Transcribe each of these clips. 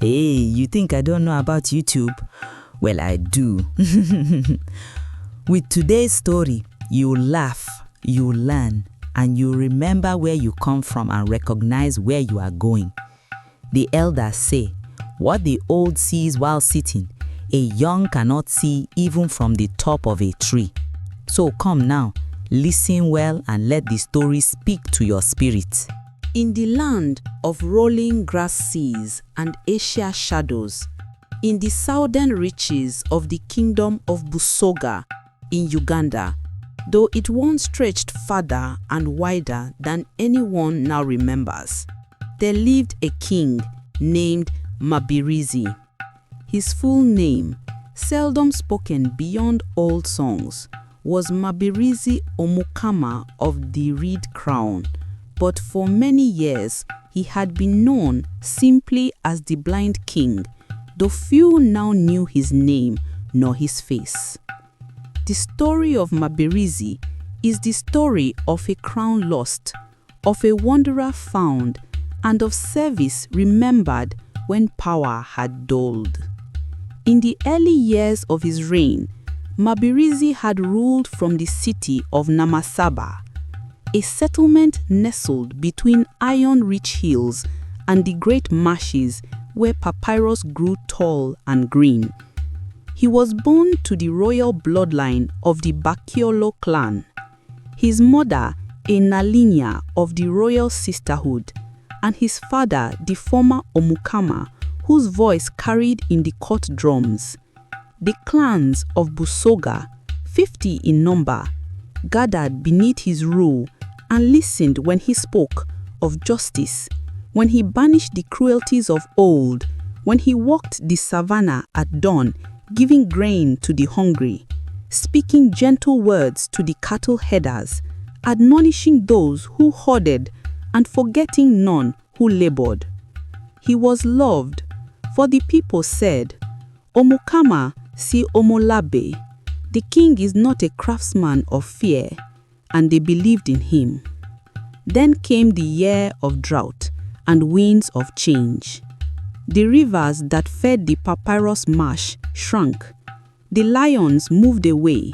Hey, you think I don't know about YouTube? Well, I do. With today's story, you'll laugh, you'll learn, and you'll remember where you come from and recognize where you are going. The elders say, what the old sees while sitting, a young cannot see even from the top of a tree. So come now, listen well and let the story speak to your spirit. In the land of rolling grass seas and azure shadows, in the southern reaches of the kingdom of Busoga in Uganda, though it once stretched farther and wider than anyone now remembers, there lived a king named Mabirizi. His full name, seldom spoken beyond old songs, was Mabirizi Omukama of the Reed Crown, but for many years he had been known simply as the Blind King, though few now knew his name nor his face. The story of Mabirizi is the story of a crown lost, of a wanderer found, and of service remembered when power had dulled. In the early years of his reign, Mabirizi had ruled from the city of Namasaba, a settlement nestled between iron-rich hills and the great marshes where papyrus grew tall and green. He was born to the royal bloodline of the Bakiolo clan. His mother, a Nalinia of the royal sisterhood, and his father, the former Omukama, whose voice carried in the court drums. The clans of Busoga, 50 in number, gathered beneath his rule and listened when he spoke of justice, when he banished the cruelties of old, when he walked the savannah at dawn, giving grain to the hungry, speaking gentle words to the cattle headers, admonishing those who hoarded and forgetting none who labored. He was loved, for the people said, Omukama si Omolabe, the king is not a craftsman of fear, and they believed in him. Then came the year of drought and winds of change. The rivers that fed the papyrus marsh shrunk. The lions moved away.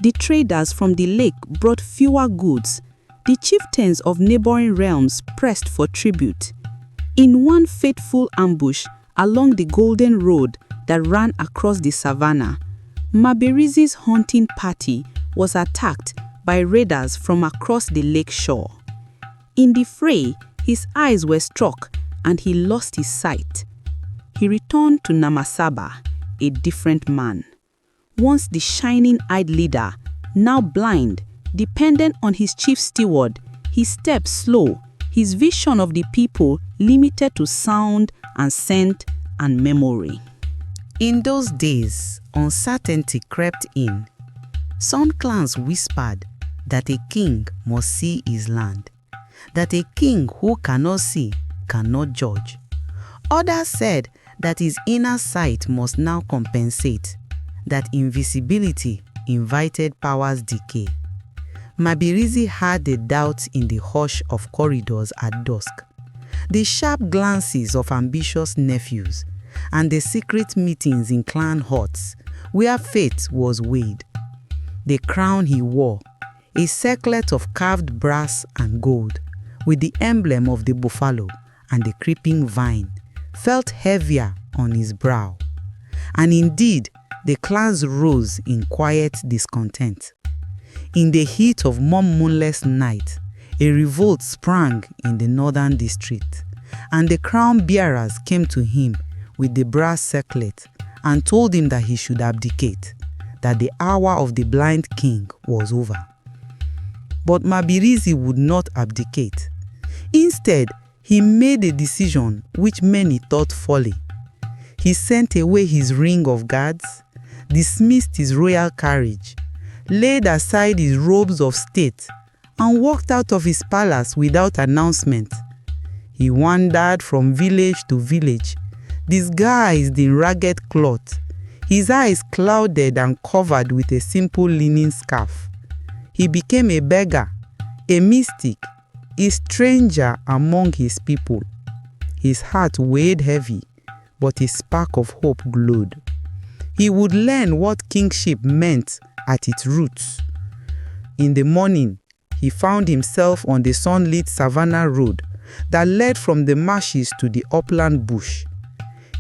The traders from the lake brought fewer goods. The chieftains of neighboring realms pressed for tribute. In one fateful ambush along the golden road that ran across the savannah, Mabirizi's hunting party was attacked by raiders from across the lake shore. In the fray, his eyes were struck and he lost his sight. He returned to Namasaba, a different man. Once the shining-eyed leader, now blind, dependent on his chief steward, his steps slow, his vision of the people limited to sound and scent and memory. In those days, uncertainty crept in. Some clans whispered that a king must see his land, that a king who cannot see cannot judge. Others said that his inner sight must now compensate, that invisibility invited power's decay. Mabirizi had the doubt in the hush of corridors at dusk, the sharp glances of ambitious nephews, and the secret meetings in clan huts where fate was weighed. The crown he wore, a circlet of carved brass and gold, with the emblem of the buffalo and the creeping vine, felt heavier on his brow. And indeed, the clans rose in quiet discontent. In the heat of one moonless night, a revolt sprang in the northern district, and the crown bearers came to him with the brass circlet and told him that he should abdicate, that the hour of the blind king was over. But Mabirizi would not abdicate. Instead, he made a decision which many thought folly. He sent away his ring of guards, dismissed his royal carriage, laid aside his robes of state, and walked out of his palace without announcement. He wandered from village to village, disguised in ragged cloth, his eyes clouded and covered with a simple linen scarf. He became a beggar, a mystic, a stranger among his people. His heart weighed heavy, but a spark of hope glowed. He would learn what kingship meant at its roots. In the morning, he found himself on the sunlit savannah road that led from the marshes to the upland bush.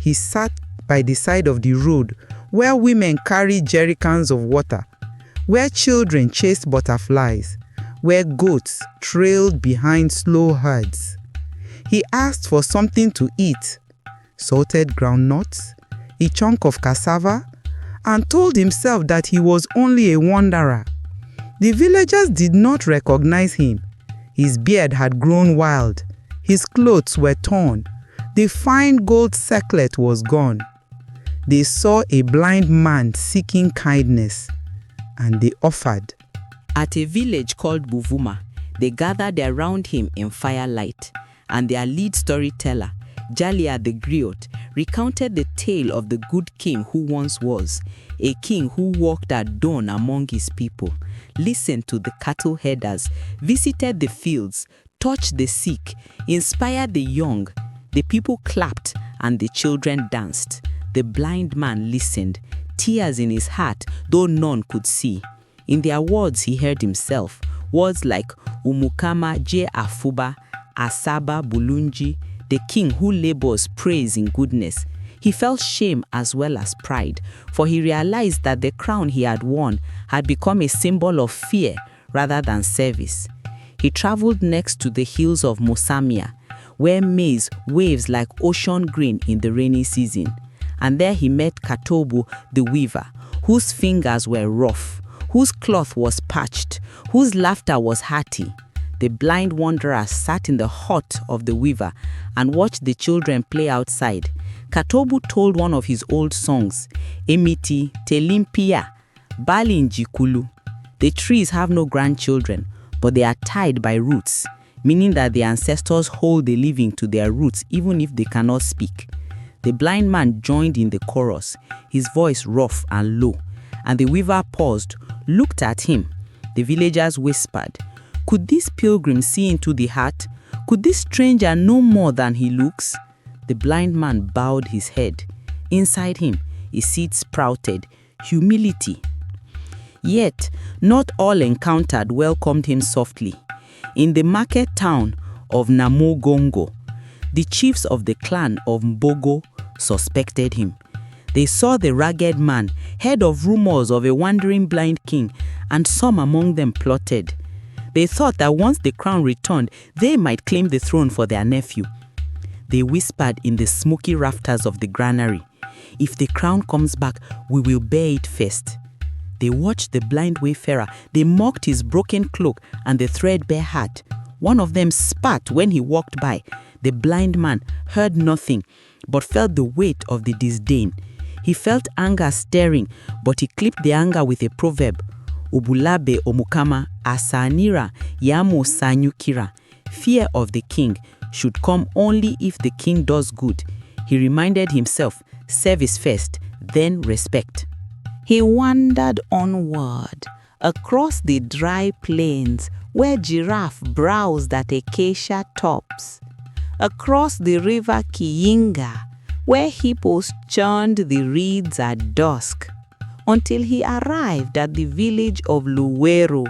He sat by the side of the road where women carried jerrycans of water, where children chased butterflies, where goats trailed behind slow herds. He asked for something to eat, salted groundnuts, a chunk of cassava, and told himself that he was only a wanderer. The villagers did not recognize him. His beard had grown wild. His clothes were torn. The fine gold circlet was gone. They saw a blind man seeking kindness, and they offered. At a village called Buvuma, they gathered around him in firelight, and their lead storyteller, Jalia the griot, recounted the tale of the good king who once was, a king who walked at dawn among his people, listened to the cattle herders, visited the fields, touched the sick, inspired the young. The people clapped and the children danced. The blind man listened, tears in his heart, though none could see. In their words he heard himself, words like Umukama Je Afuba, Asaba Bulunji, the king who labors praise in goodness. He felt shame as well as pride, for he realized that the crown he had worn had become a symbol of fear rather than service. He traveled next to the hills of Mosamia, where maize waves like ocean green in the rainy season. And there he met Katobu the weaver, whose fingers were rough, whose cloth was patched, whose laughter was hearty. The blind wanderer sat in the hut of the weaver and watched the children play outside. Katobu told one of his old songs, Emiti Telimpia, Balinjikulu. The trees have no grandchildren, but they are tied by roots, meaning that the ancestors hold the living to their roots even if they cannot speak. The blind man joined in the chorus, his voice rough and low, and the weaver paused, looked at him. The villagers whispered, "Could this pilgrim see into the heart? Could this stranger know more than he looks?" The blind man bowed his head. Inside him, a seed sprouted, humility. Yet, not all encountered welcomed him softly. In the market town of Namogongo, the chiefs of the clan of Mbogo suspected him. They saw the ragged man, heard of rumors of a wandering blind king, and some among them plotted. They thought that once the crown returned, they might claim the throne for their nephew. They whispered in the smoky rafters of the granary, "If the crown comes back, we will bear it first." They watched the blind wayfarer. They mocked his broken cloak and the threadbare hat. One of them spat when he walked by. The blind man heard nothing, but felt the weight of the disdain. He felt anger stirring, but he clipped the anger with a proverb. Ubulabe omukama asanira yamo sanyukira. Fear of the king should come only if the king does good. He reminded himself, service first, then respect. He wandered onward, across the dry plains where giraffe browsed at acacia tops, across the river Kiyinga, where hippos churned the reeds at dusk, until he arrived at the village of Luwero,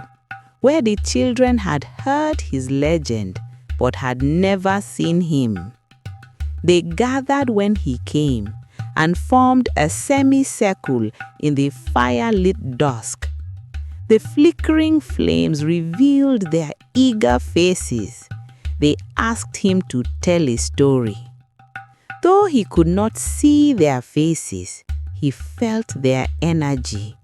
where the children had heard his legend but had never seen him. They gathered when he came and formed a semicircle in the fire-lit dusk. The flickering flames revealed their eager faces. They asked him to tell a story. Though he could not see their faces, he felt their energy.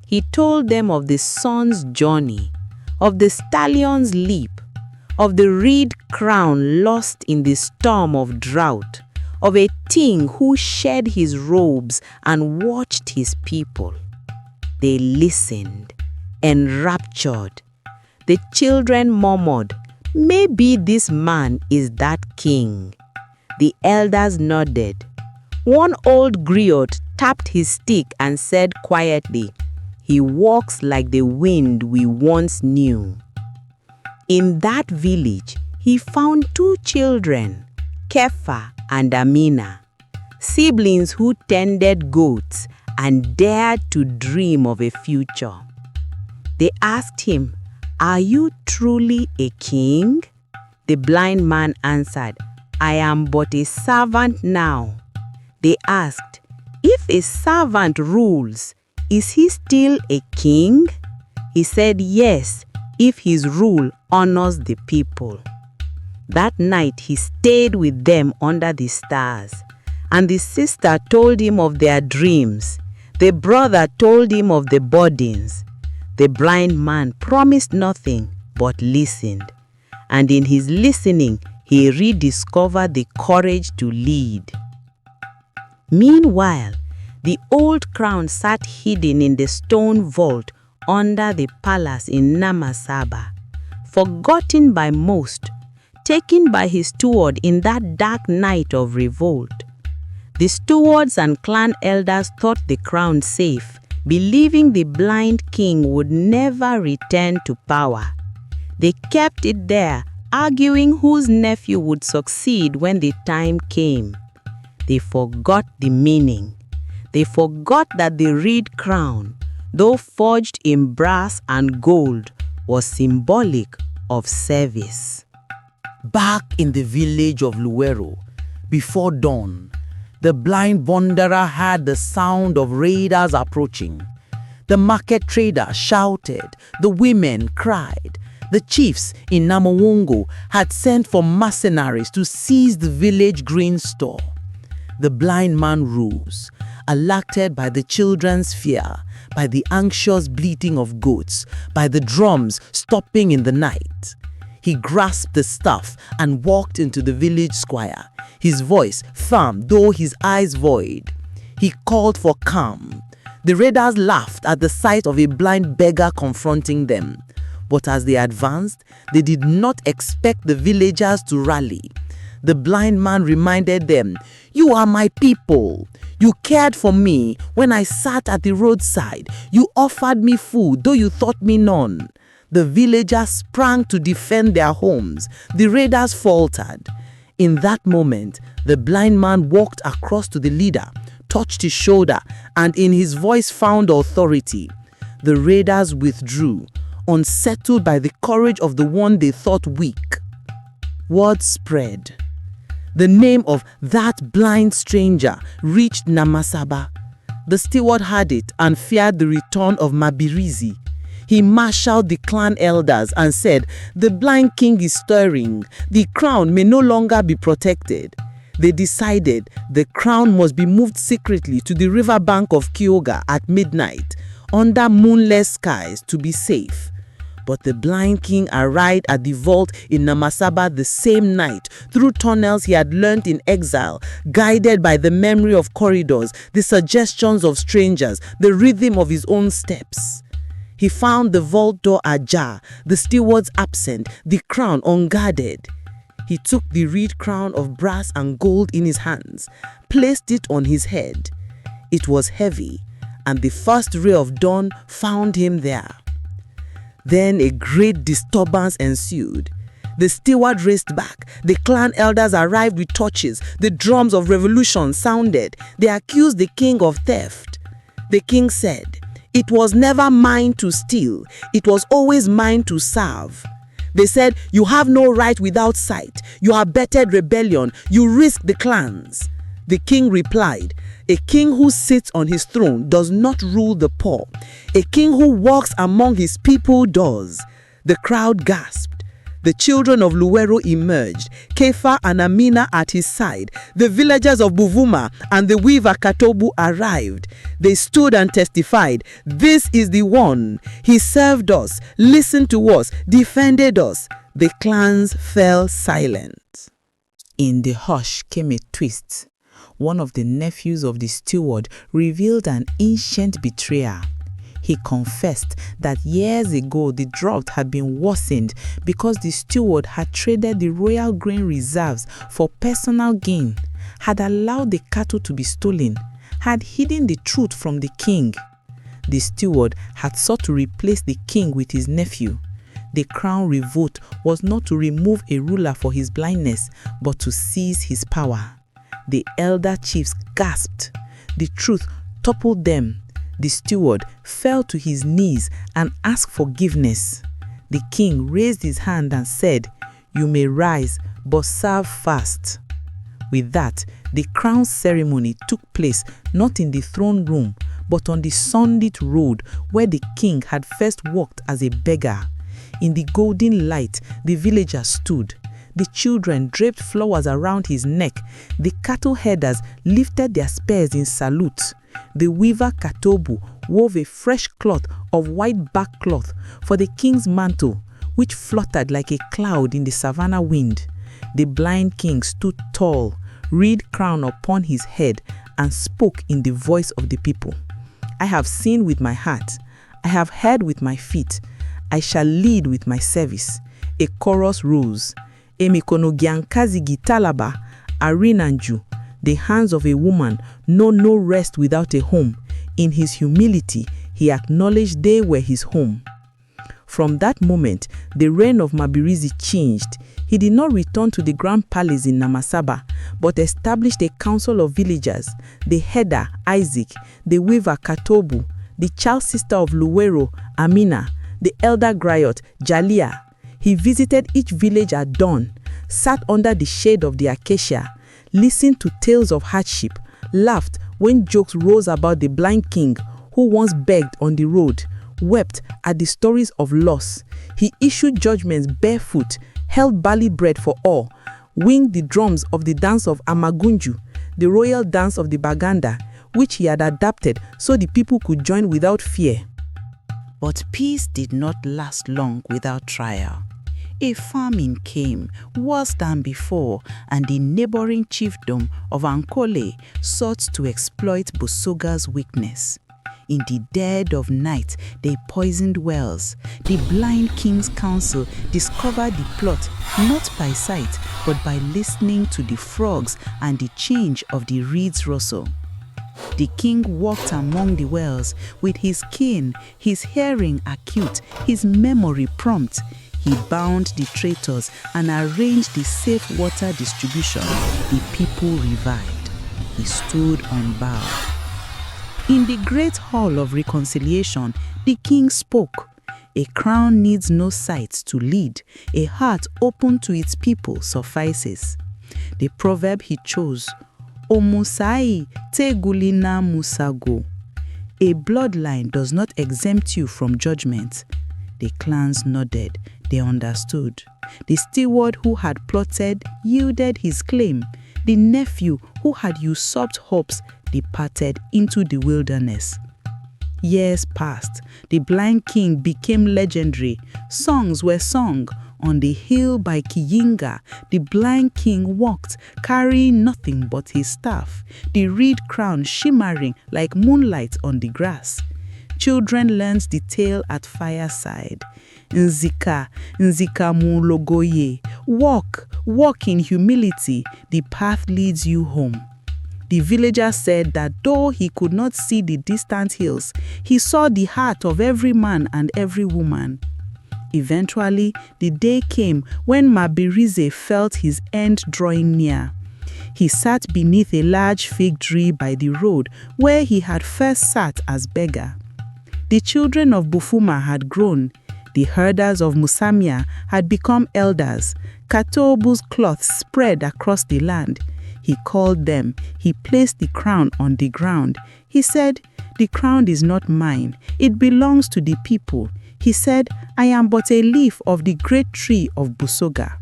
He told them of the sun's journey, of the stallion's leap, of the reed crown lost in the storm of drought, of a king who shed his robes and watched his people. They listened, enraptured. The children murmured, "Maybe this man is that king." The elders nodded. One old griot tapped his stick and said quietly, "He walks like the wind we once knew." In that village, he found two children, Kepha and Amina, siblings who tended goats and dared to dream of a future. They asked him, "Are you truly a king?" The blind man answered, "I am but a servant now." They asked, "If a servant rules, is he still a king?" He said, "Yes, if his rule honors the people." That night he stayed with them under the stars, and the sister told him of their dreams. The brother told him of the burdens. The blind man promised nothing but listened, and in his listening he rediscovered the courage to lead. Meanwhile, the old crown sat hidden in the stone vault under the palace in Namasaba, forgotten by most, taken by his steward in that dark night of revolt. The stewards and clan elders thought the crown safe, believing the blind king would never return to power. They kept it there, arguing whose nephew would succeed when the time came. They forgot the meaning. They forgot that the reed crown, though forged in brass and gold, was symbolic of service. Back in the village of Luwero, before dawn, the blind wanderer heard the sound of raiders approaching. The market trader shouted, the women cried. The chiefs in Namowongo had sent for mercenaries to seize the village grain store. The blind man rose, alerted by the children's fear, by the anxious bleating of goats, by the drums stopping in the night. He grasped the staff and walked into the village square, his voice firm though his eyes void. He called for calm. The raiders laughed at the sight of a blind beggar confronting them. But as they advanced, they did not expect the villagers to rally. The blind man reminded them, "You are my people. You cared for me when I sat at the roadside. You offered me food, though you thought me none." The villagers sprang to defend their homes. The raiders faltered. In that moment, the blind man walked across to the leader, touched his shoulder, and in his voice found authority. The raiders withdrew, unsettled by the courage of the one they thought weak. Word spread. The name of that blind stranger reached Namasaba. The steward heard it and feared the return of Mabirizi. He marshaled the clan elders and said, "The blind king is stirring. The crown may no longer be protected." They decided the crown must be moved secretly to the riverbank of Kyoga at midnight, under moonless skies, to be safe. But the blind king arrived at the vault in Namasaba the same night, through tunnels he had learnt in exile, guided by the memory of corridors, the suggestions of strangers, the rhythm of his own steps. He found the vault door ajar, the stewards absent, the crown unguarded. He took the reed crown of brass and gold in his hands, placed it on his head. It was heavy, and the first ray of dawn found him there. Then a great disturbance ensued. The steward raced back. The clan elders arrived with torches. The drums of revolution sounded. They accused the king of theft. The king said, "It was never mine to steal. It was always mine to serve." They said, "You have no right without sight. You abetted rebellion. You risked the clans." The king replied, "A king who sits on his throne does not rule the poor. A king who walks among his people does." The crowd gasped. The children of Luwero emerged, Kepha and Amina at his side. The villagers of Buvuma and the weaver Katobu arrived. They stood and testified, "This is the one. He served us, listened to us, defended us." The clans fell silent. In the hush came a twist. One of the nephews of the steward revealed an ancient betrayer. He confessed that years ago the drought had been worsened because the steward had traded the royal grain reserves for personal gain, had allowed the cattle to be stolen, had hidden the truth from the king. The steward had sought to replace the king with his nephew. The crown revolt was not to remove a ruler for his blindness, but to seize his power. The elder chiefs gasped. The truth toppled them. The steward fell to his knees and asked forgiveness. The king raised his hand and said, "You may rise, but serve fast." With that, the crown ceremony took place not in the throne room, but on the sunlit road where the king had first walked as a beggar. In the golden light, the villagers stood. The children draped flowers around his neck. The cattle herders lifted their spears in salute. The weaver Katobu wove a fresh cloth of white back cloth for the king's mantle, which fluttered like a cloud in the savannah wind. The blind king stood tall, reed crown upon his head, and spoke in the voice of the people. "I have seen with my heart. I have heard with my feet. I shall lead with my service." A chorus rose. Emikono giankazi gitalaba, arinanju. The hands of a woman know no rest without a home. In his humility, he acknowledged they were his home. From that moment, the reign of Mabirizi changed. He did not return to the grand palace in Namasaba, but established a council of villagers, the herder Isaac, the weaver Katobu, the child sister of Luwero, Amina, the elder griot, Jalia. He visited each village at dawn, sat under the shade of the acacia, listened to tales of hardship, laughed when jokes rose about the blind king who once begged on the road, wept at the stories of loss. He issued judgments barefoot, held barley bread for all, winged the drums of the dance of Amagunju, the royal dance of the Baganda, which he had adapted so the people could join without fear. But peace did not last long without trial. A famine came, worse than before, and the neighboring chiefdom of Ankole sought to exploit Busoga's weakness. In the dead of night, they poisoned wells. The blind king's council discovered the plot not by sight, but by listening to the frogs and the change of the reeds rustle. The king walked among the wells with his keen, his hearing acute, his memory prompt. He bound the traitors and arranged the safe water distribution. The people revived. He stood unbowed. In the great hall of reconciliation, the king spoke. A crown needs no sight to lead. A heart open to its people suffices. The proverb he chose, Omusai tegulina musago. A bloodline does not exempt you from judgment. The clans nodded. They understood. The steward who had plotted yielded his claim. The nephew who had usurped hopes departed into the wilderness. Years passed. The blind king became legendary. Songs were sung. On the hill by Kiyinga, the blind king walked, carrying nothing but his staff, the reed crown shimmering like moonlight on the grass. Children learned the tale at fireside. Nzika mulogoye. Walk in humility. The path leads you home. The villager said that though he could not see the distant hills, he saw the heart of every man and every woman. Eventually, the day came when Mabirize felt his end drawing near. He sat beneath a large fig tree by the road where he had first sat as beggar. The children of Bufuma had grown. The herders of Musamia had become elders. Katobu's cloth spread across the land. He called them. He placed the crown on the ground. He said, "The crown is not mine. It belongs to the people." He said, "I am but a leaf of the great tree of Busoga."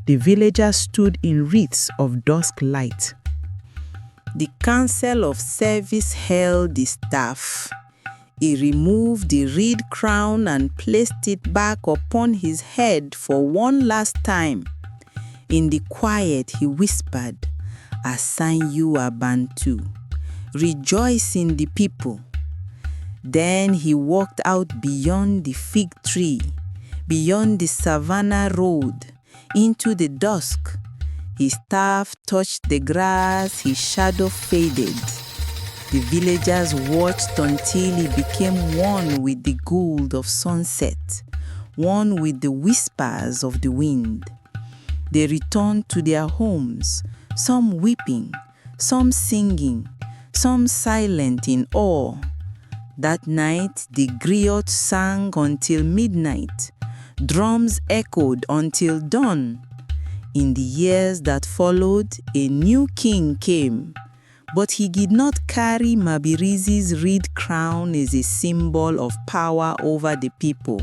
The villagers stood in wreaths of dusk light. The council of service held the staff. He removed the reed crown and placed it back upon his head for one last time. In the quiet, he whispered, "Assign you Abantu. Rejoice in the people." Then he walked out beyond the fig tree, beyond the savannah road, into the dusk. His staff touched the grass, his shadow faded. The villagers watched until he became one with the gold of sunset. one with the whispers of the wind. They returned to their homes, some weeping, some singing, some silent in awe. That night the griot sang until midnight. Drums echoed until dawn. In the years that followed, a new king came, but he did not carry Mabirizi's reed crown as a symbol of power over the people.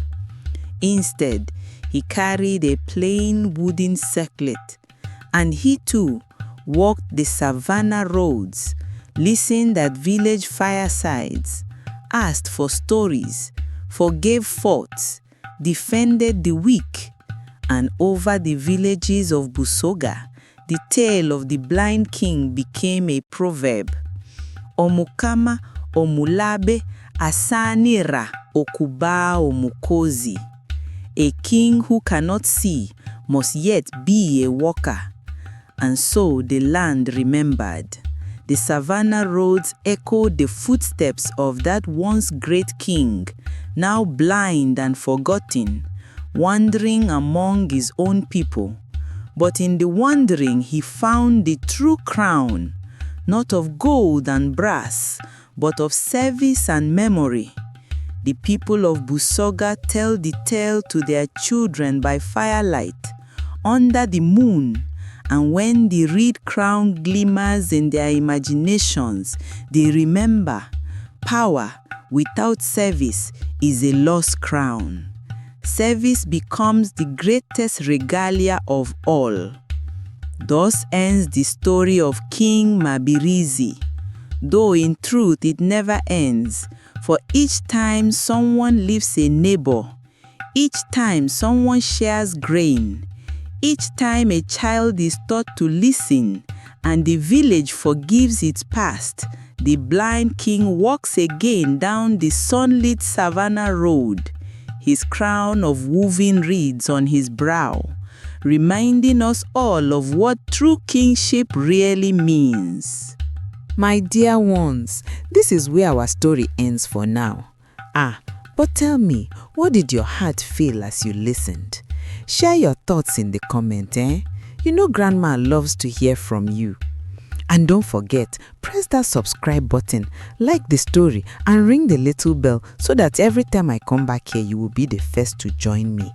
Instead, he carried a plain wooden circlet, and he too walked the savannah roads, listened at village firesides, asked for stories, forgave faults, defended the weak, and over the villages of Busoga, the tale of the blind king became a proverb. Omukama omulabe asanira okuba omukozi. A king who cannot see must yet be a walker. And so the land remembered. The savannah roads echoed the footsteps of that once great king, now blind and forgotten, wandering among his own people. But in the wandering he found the true crown, not of gold and brass, but of service and memory. The people of Busoga tell the tale to their children by firelight, under the moon, and when the reed crown glimmers in their imaginations, they remember power without service is a lost crown. Service becomes the greatest regalia of all. Thus ends the story of King Mabirizi, though in truth it never ends, for each time someone leaves a neighbor, each time someone shares grain, each time a child is taught to listen, and the village forgives its past, the blind king walks again down the sunlit savannah road, his crown of woven reeds on his brow, reminding us all of what true kingship really means. My dear ones, this is where our story ends for now. But tell me, what did your heart feel as you listened? Share your thoughts in the comment, You know Grandma loves to hear from you. And don't forget, press that subscribe button, like the story, and ring the little bell so that every time I come back here, you will be the first to join me.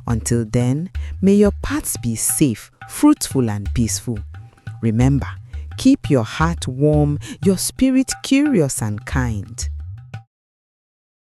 Until then, may your paths be safe, fruitful, and peaceful. Remember, keep your heart warm, your spirit curious and kind.